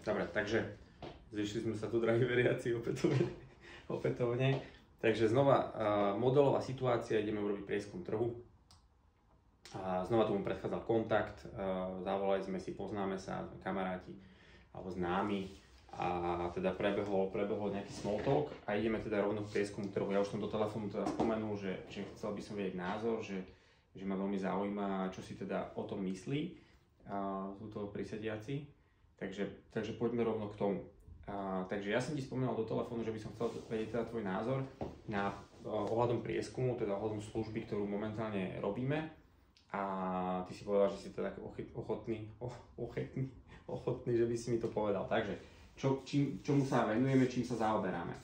Dobre, takže zišli sme sa tu, drahí veriaci, opätovne. Takže znova modelová situácia, ideme urobiť prieskum trhu. A znova tomu predchádzal kontakt, zavolali sme si, poznáme sa, sme kamaráti alebo známi a teda prebehol nejaký small talk a ideme teda rovno k prieskumu trhu. Ja už som do telefónu teda spomenul, že chcel by som vedieť názor, že ma veľmi zaujíma, čo si teda o tom myslí túto prisediaci. Takže poďme rovno k tomu. Takže ja som ti spomínal do telefónu, že by som chcel vedieť teda tvoj názor na ohľadom prieskumu, teda ohľadom služby, ktorú momentálne robíme. A ty si povedal, že si teda ochotný, že by si mi to povedal. Takže, čomu sa venujeme, čím sa zaoberáme?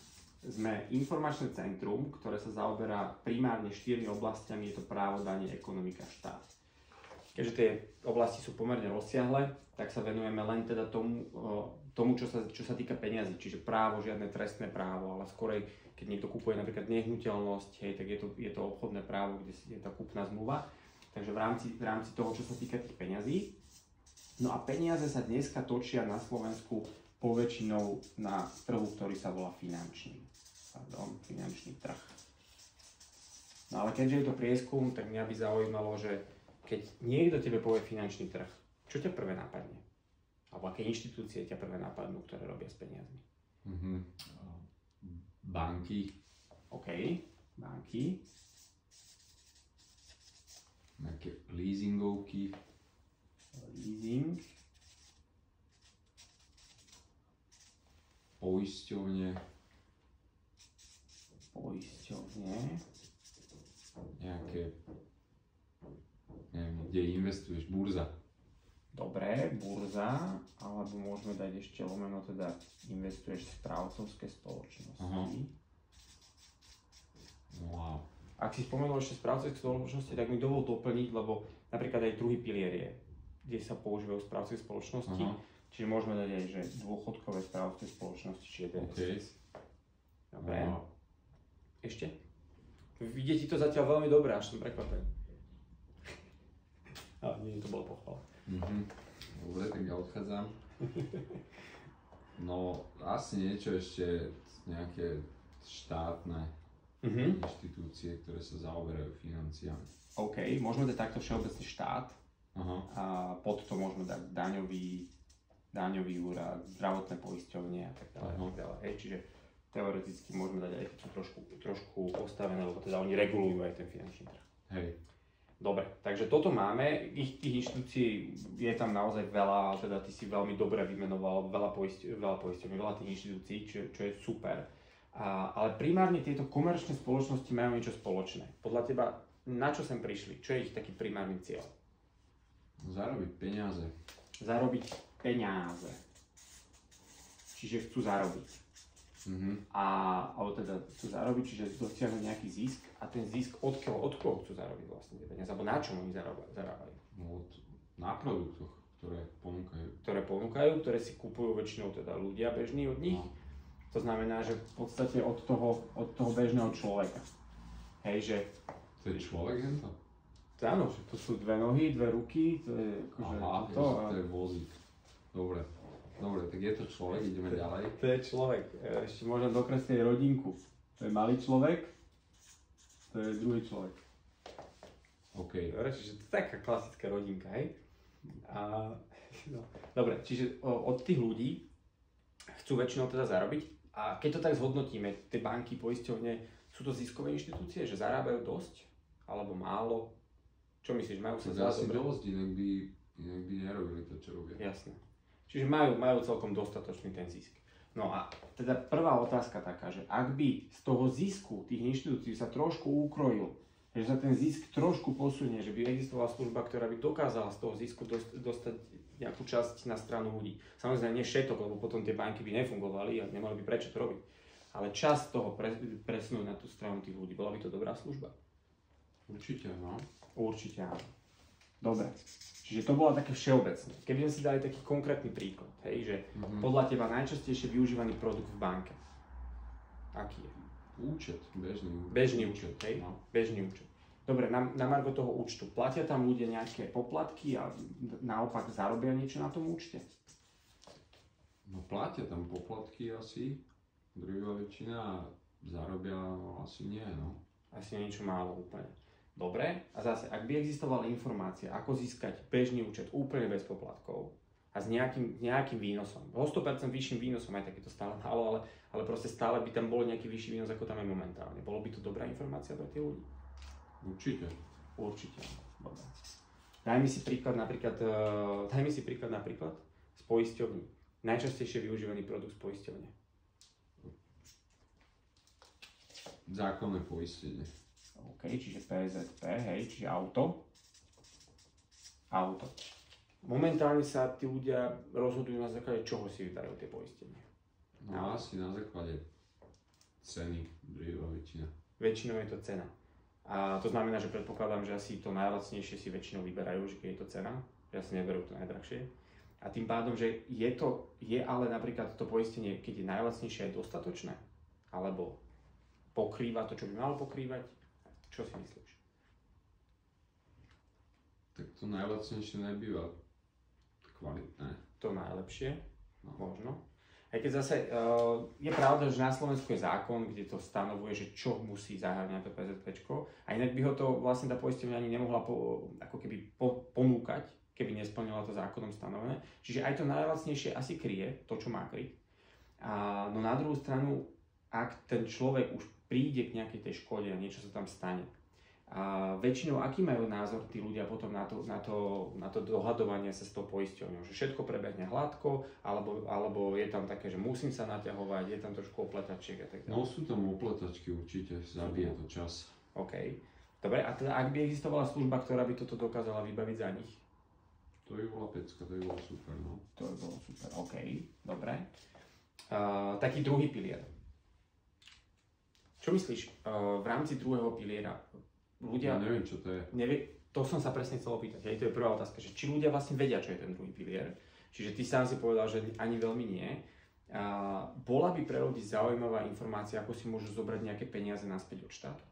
Sme informačné centrum, ktoré sa zaoberá primárne 4 oblastiami, je to právo, dane, ekonomika, štát. Keďže tie oblasti sú pomerne rozsiahle, tak sa venujeme len teda tomu čo sa týka peňazí, čiže právo, žiadne trestné právo, ale skorej, keď niekto kupuje napríklad nehnuteľnosť, hej, tak je to obchodné právo, kde je tá kúpna zmluva. Takže v rámci toho, čo sa týka tých peňazí. No a peniaze sa dneska točia na Slovensku poväčšinou na trhu, ktorý sa volá finančný trh. No ale keďže je to prieskum, tak mňa by zaujímalo, že keď niekto tebe povie finančný trh, čo ťa prvé napadne? Alebo aké inštitúcie ťa prvé napadnú, ktoré robia s peniazmi? Banky. OK, banky. Nejaké leasingovky. Leasing. Poisťovne. Nejaké, neviem, kde investuješ, burza. Dobre, burza, alebo môžeme dať ešte lomeno, teda investuješ v správcovské spoločnosti. Wow. Ak si spomenul ešte správcovské spoločnosti, tak mi dovol doplniť, lebo napríklad aj druhý pilier je, kde sa používajú správcovské spoločnosti. Čiže môžeme dať aj, že dôchodkové správcovské spoločnosti, či DSS. Dobre. Wow. Ešte? Vidie ti to zatiaľ veľmi dobré, až som prekvapený. Ale nie, to bolo pochvala. Dobre, tak ja odchádzam. No, asi niečo ešte, nejaké štátne inštitúcie, ktoré sa zaoberajú financiami. OK, môžeme dať takto všeobecný štát. A pod to môžeme dať daňový úrad, zdravotné poisťovne a tak ďalej. Čiže teoreticky môžeme dať aj trošku postavené, lebo teda oni regulujú aj ten finančný trh. Hej. Dobre, takže toto máme, tých inštitúcií je tam naozaj veľa, teda ty si veľmi dobre vymenoval veľa poisťovní, veľa tých inštitúcií, čo je super. Ale primárne tieto komerčné spoločnosti majú niečo spoločné. Podľa teba, na čo sem prišli? Čo je ich taký primárny cieľ? Zarobiť peniaze. Čiže chcú zarobiť. Alebo teda chcú zarobiť, čiže dosiahnuť nejaký zisk a ten zisk od koho chcú zarobiť vlastne tie peniaze, alebo na čom oni zarábajú? Na produktoch, ktoré ponúkajú. Ktoré si kupujú väčšinou teda ľudia bežní od nich. To znamená, že v podstate od toho bežného človeka. Hej, že... To je človek hento? Áno, že to sú dve nohy, dve ruky, to je akože to je vozík. Dobre, tak je to človek, ideme ďalej. To je človek, ešte môžem dokresliť rodinku. To je malý človek, to je druhý človek. OK. Dobre, čiže to je taká klasická rodinka, hej? Dobre, čiže od tých ľudí chcú väčšinou teda zarobiť a keď to tak zhodnotíme, tie banky, poisťovne, sú to ziskové inštitúcie, že zarábajú dosť alebo málo? Čo myslíš, majú sa asi dosť, inak by nerobili to, čo robia. Jasné. Čiže majú celkom dostatočný ten zisk. No a teda prvá otázka taká, že ak by z toho zisku tých inštitúcií sa trošku ukrojil, že sa ten zisk trošku posunie, že by existovala služba, ktorá by dokázala z toho zisku dostať nejakú časť na stranu ľudí. Samozrejme nie všetok, lebo potom tie banky by nefungovali a nemali by prečo to robiť. Ale časť toho presunúť na tú stranu tých ľudí. Bola by to dobrá služba? Určite, no. Určite áno. Dobre. Čiže to bola také všeobecné. Keby sme si dali taký konkrétny príklad, hej, že podľa teba najčastejšie využívaný produkt v banke. Aký je? Účet, bežný účet, hej? No. Bežný účet. Dobre, na margo toho účtu. Platia tam ľudia nejaké poplatky a naopak zarobia niečo na tom účte? No platia tam poplatky asi, druhá väčšina a zarobia asi nie, no. Asi niečo málo úplne. Dobre, a zase, ak by existovala informácia, ako získať bežný účet úplne bez poplatkov a s nejakým výnosom, o 100% vyšším výnosom, aj tak je to stále málo, ale proste stále by tam bol nejaký vyšší výnos, ako tam je momentálne. Bolo by to dobrá informácia pre tých ľudí? Určite. Určite. Dobre. Dajme si príklad napríklad z poisťovní. Najčastejšie využívaný produkt z poisťovne. Zákonné poistenie. OK, čiže PZP, hej, čiže auto. Auto. Momentálne sa tí ľudia rozhodujú na základe čoho si vyberajú tie poistenie. No asi na základe ceny, druhá väčšina. Väčšinou je to cena. A to znamená, že predpokladám, že asi to najlacnejšie si väčšinou vyberajú, že keď je to cena, že asi neberú to najdrahšie. A tým pádom, že je ale napríklad to poistenie, keď je najlacnejšie, aj dostatočné? Alebo pokrýva to, čo by malo pokrývať? Čo si myslíš? Tak to najlacnejšie nebýva kvalitné. To najlepšie, No. možno. Aj keď zase je pravda, že na Slovensku je zákon, kde to stanovuje, že čo musí zahrňať to PZPčko. A inak by ho to vlastne tá poisťovňa ani nemohla ponúkať, keby nesplnila to zákonom stanovené. Čiže aj to najlacnejšie asi kryje to, čo má kryť. No na druhú stranu, ak ten človek už príde k nejakej tej škode a niečo sa tam stane, a väčšinou aký majú názor tí ľudia potom na to dohadovanie sa s tou poisťovňou? Že všetko prebehne hladko, alebo je tam také, že musím sa naťahovať, je tam trošku opletačiek a tak ďalej? No sú tam opletačky určite, zabije to čas. OK. Dobre, a teda ak by existovala služba, ktorá by toto dokázala vybaviť za nich? To by bola pecka, to by bolo super, no. To by bolo super, OK. Dobre. Taký druhý pilier. Čo myslíš v rámci druhého piliera? Ľudia... Ja neviem, čo to je. To som sa presne chcel opýtať. Hej, to je prvá otázka, že či ľudia vlastne vedia, čo je ten druhý pilier. Čiže ty sám si povedal, že ani veľmi nie. Bola by pre ľudí zaujímavá informácia, ako si môžu zobrať nejaké peniaze naspäť od štátu?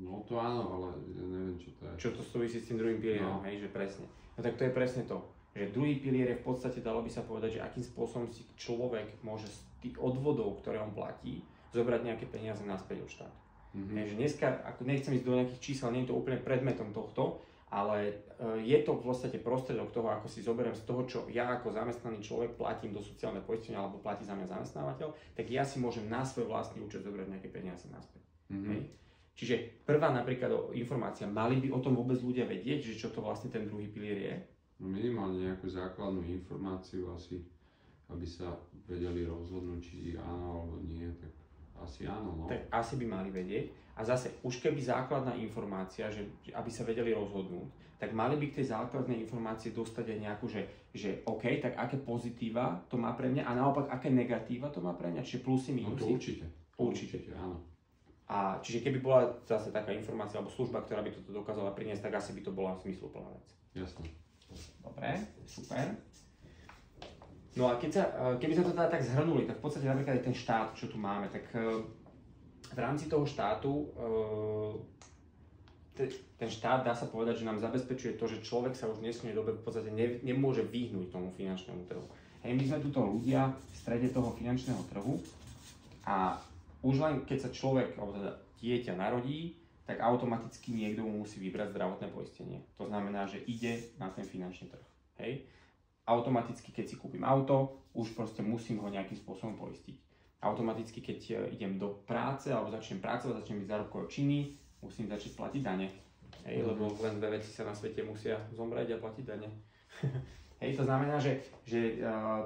No to áno, ale ja neviem, čo to je. Čo to súvisí s tým druhým pilierom, No. hej, že presne. No tak to je presne to, že druhý pilier je v podstate, dalo by sa povedať, že akým spôsobom si človek môže z tých odvodov, ktoré on platí, zobrať nejaké peniaze naspäť od štátu. Že dneska, ako nechcem ísť do nejakých čísel, nie je to úplne predmetom tohto, ale je to v podstate prostriedok toho, ako si zoberiem z toho, čo ja ako zamestnaný človek platím do sociálneho poistenia alebo platí za mňa zamestnávateľ, tak ja si môžem na svoj vlastný účet zobrať nejaké peniaze naspäť. Hej. Čiže prvá napríklad informácia, mali by o tom vôbec ľudia vedieť, že čo to vlastne ten druhý pilier je? No minimálne nejakú základnú informáciu asi, aby sa vedeli rozhodnúť, či áno alebo nie, tak asi áno, no. Tak asi by mali vedieť. A zase, už keby základná informácia, že aby sa vedeli rozhodnúť, tak mali by k tej základnej informácii dostať aj nejakú, že OK, tak aké pozitíva to má pre mňa a naopak aké negatíva to má pre mňa, čiže plusy, No to minusy. určite, áno. A čiže keby bola zase taká informácia alebo služba, ktorá by toto dokázala priniesť, tak asi by to bola zmysluplná vec. Jasné. Dobre, super. No a keby sme to teda tak zhrnuli, tak v podstate napríklad aj ten štát, čo tu máme, tak v rámci toho štátu, ten štát dá sa povedať, že nám zabezpečuje to, že človek sa už v dnešnej dobe v podstate nemôže vyhnúť tomu finančnému trhu. Hej, my sme tuto ľudia v strede toho finančného trhu a už len keď sa človek, alebo teda dieťa narodí, tak automaticky niekto mu musí vybrať zdravotné poistenie. To znamená, že ide na ten finančný trh. Hej. Automaticky, keď si kúpim auto, už proste musím ho nejakým spôsobom poistiť. Automaticky, keď idem do práce alebo začnem pracovať, začnem byť zárobkovo činný, musím začať platiť dane. Hej, lebo len dve veci sa na svete musia zomrieť a platiť dane. Hej, to znamená, že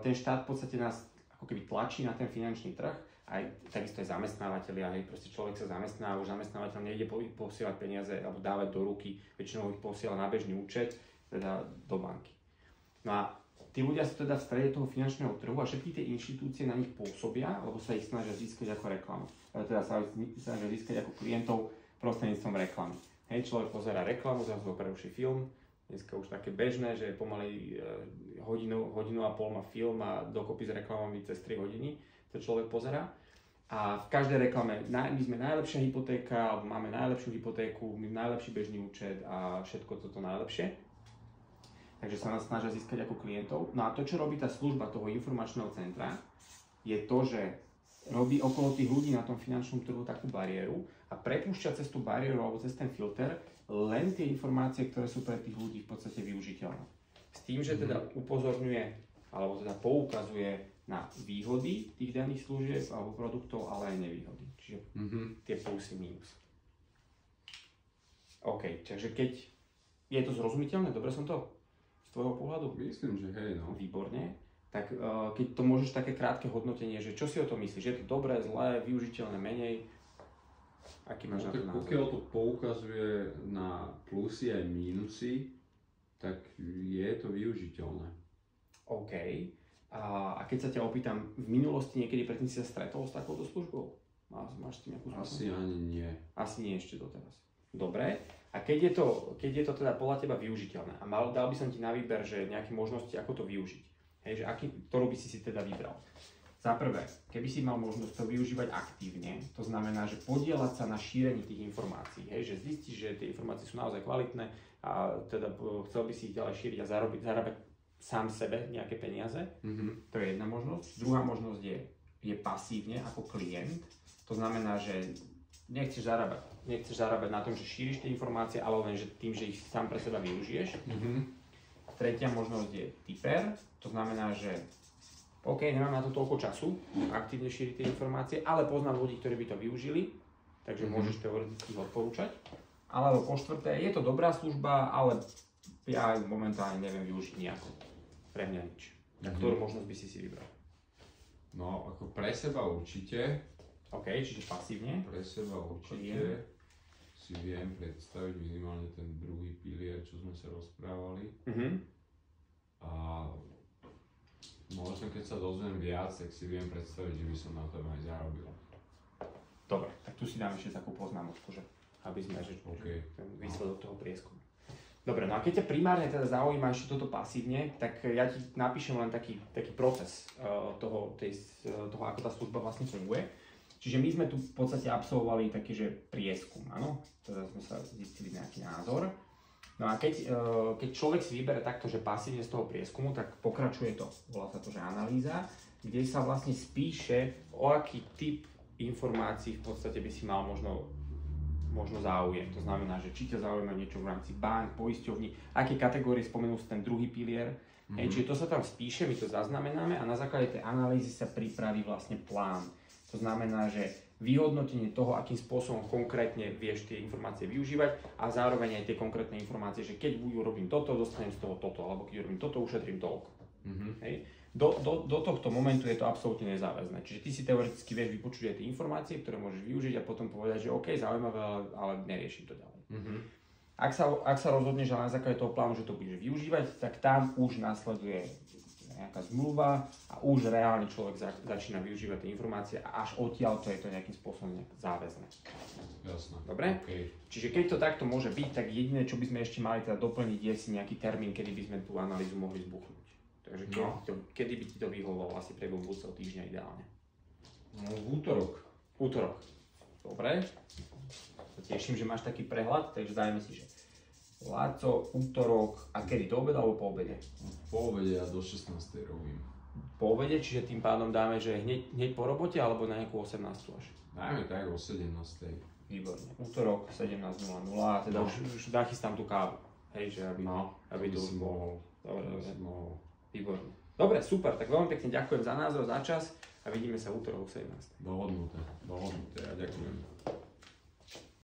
ten štát v podstate nás ako keby tlačí na ten finančný trh, aj takisto aj zamestnávateľia, hej, proste človek sa zamestná a už zamestnávateľ nejde posielať peniaze alebo dávať do ruky, väčšinou ich posiela na bežný účet, teda do banky. No a tí ľudia sú teda v strede toho finančného trhu a všetky tie inštitúcie na nich pôsobia, alebo sa ich snažia získať ako reklamu. Teda sa snažia získať ako klientov prostredníctvom reklamy. Hej, človek pozerá reklamu, zrazu ho preruší film, dneska už také bežné, že pomaly hodinu a pol má film a dokopy s reklamami cez 3 hodiny, to človek pozerá. A v každej reklame my sme najlepšia hypotéka, alebo máme najlepšiu hypotéku, my najlepší bežný účet a všetko toto najlepšie. takže sa nás snažia získať ako klientov. No a to, čo robí tá služba toho informačného centra, je to, že robí okolo tých ľudí na tom finančnom trhu takú bariéru a prepúšťa cez tú bariéru alebo cez ten filter len tie informácie, ktoré sú pre tých ľudí v podstate využiteľné. S tým, že teda upozorňuje alebo teda poukazuje na výhody tých daných služieb alebo produktov, ale aj nevýhody. Čiže tie plusy, mínusy. OK, takže keď je to zrozumiteľné, dobre som to z tvojho pohľadu? Myslím, že hej, no. Výborne. Tak keď to môžeš také krátke hodnotenie, že čo si o tom myslíš? Je to dobré, zlé, využiteľné, menej? Aký máš na to názor? Pokiaľ to poukazuje na plusy aj mínusy, tak je to využiteľné. OK. A keď sa ťa opýtam, v minulosti niekedy predtým si sa stretol s takouto službou? Máš s tým nejakú skúsenosť? Asi ani nie. Asi nie ešte doteraz. Dobre. A keď je to teda podľa teba využiteľné a dal by som ti na výber, že nejaké možnosti, ako to využiť. Hej, že ktorú by si teda vybral. Za prvé, keby si mal možnosť to využívať aktívne, to znamená, že podieľať sa na šírení tých informácií, hej, že zistíš, že tie informácie sú naozaj kvalitné a teda chcel by si ich ďalej šíriť a zarábať sám sebe nejaké peniaze. To je jedna možnosť. Druhá možnosť je pasívne ako klient, to znamená, že nechceš zarábať na tom, že šíriš tie informácie, ale len že tým, že ich sám pre seba využiješ. Tretia možnosť je typer, to znamená, že OK, nemám na to toľko času aktívne šíriť tie informácie, ale poznám ľudí, ktorí by to využili, takže môžeš teoreticky odporúčať. Alebo po štvrté, je to dobrá služba, ale ja ju momentálne neviem využiť nejako. Pre mňa nič. A ktorú možnosť by si vybral? No, ako pre seba určite. OK, čiže pasívne. Pre seba určite si viem predstaviť minimálne ten druhý pilier, čo sme sa rozprávali. A možno keď sa dozviem viac, tak si viem predstaviť, že by som na tom aj zarobil. Dobre, tak tu si dám ešte takú poznámku, že aby sme ten výsledok toho prieskumu. Dobre, no a keď ťa primárne teda zaujíma ešte toto pasívne, tak ja ti napíšem len taký proces toho, ako tá služba vlastne funguje. Čiže my sme tu v podstate absolvovali taký, že prieskum, áno? Teda sme sa zistili nejaký názor. No a keď človek si vybere takto, že pasívne z toho prieskumu, tak pokračuje to. Volá sa to, že analýza, kde sa vlastne spíše, o aký typ informácií v podstate by si mal možno záujem. To znamená, že či ťa zaujíma niečo v rámci bank, poisťovní, aké kategórie spomenul ten druhý pilier. Čiže to sa tam spíše, my to zaznamenáme a na základe tej analýzy sa pripraví vlastne plán. To znamená, že vyhodnotenie toho, akým spôsobom konkrétne vieš tie informácie využívať a zároveň aj tie konkrétne informácie, že keď urobím toto, dostanem z toho toto, alebo keď urobím toto, ušetrím toľko. Hej. Do tohto momentu je to absolútne nezáväzné. Čiže ty si teoreticky vieš vypočuť aj tie informácie, ktoré môžeš využiť a potom povedať, že OK, zaujímavé, ale neriešim to ďalej. Ak sa rozhodneš na základe toho plánu, že to budeš využívať, tak tam už nasleduje nejaká zmluva a už reálne človek začína využívať tie informácie a až odtiaľ to je to nejakým spôsobom záväzné. Jasné. Dobre? Okay. Čiže keď to takto môže byť, tak jediné, čo by sme ešte mali teda doplniť, je si nejaký termín, kedy by sme tú analýzu mohli zbuchnúť. Takže kedy by ti to vyhovovalo asi priebehu budúceho týždňa ideálne? No, v útorok. Útorok. Dobre. Teším, že máš taký prehľad, takže dajme si, že Láco, útorok, a kedy, do obeda alebo po obede? Po obede a do 16. robím. Po obede, čiže tým pádom dáme, že hneď po robote alebo na nejakú 18. až? Dajme tak o 17. Výborne. Útorok 17.00 a teda už nachystám tú kávu. Hej, že aby to už bolo. Dobre. Výborne. Dobre, super, tak veľmi pekne ďakujem za názor, za čas a vidíme sa útorok o 17. Dohodnuté.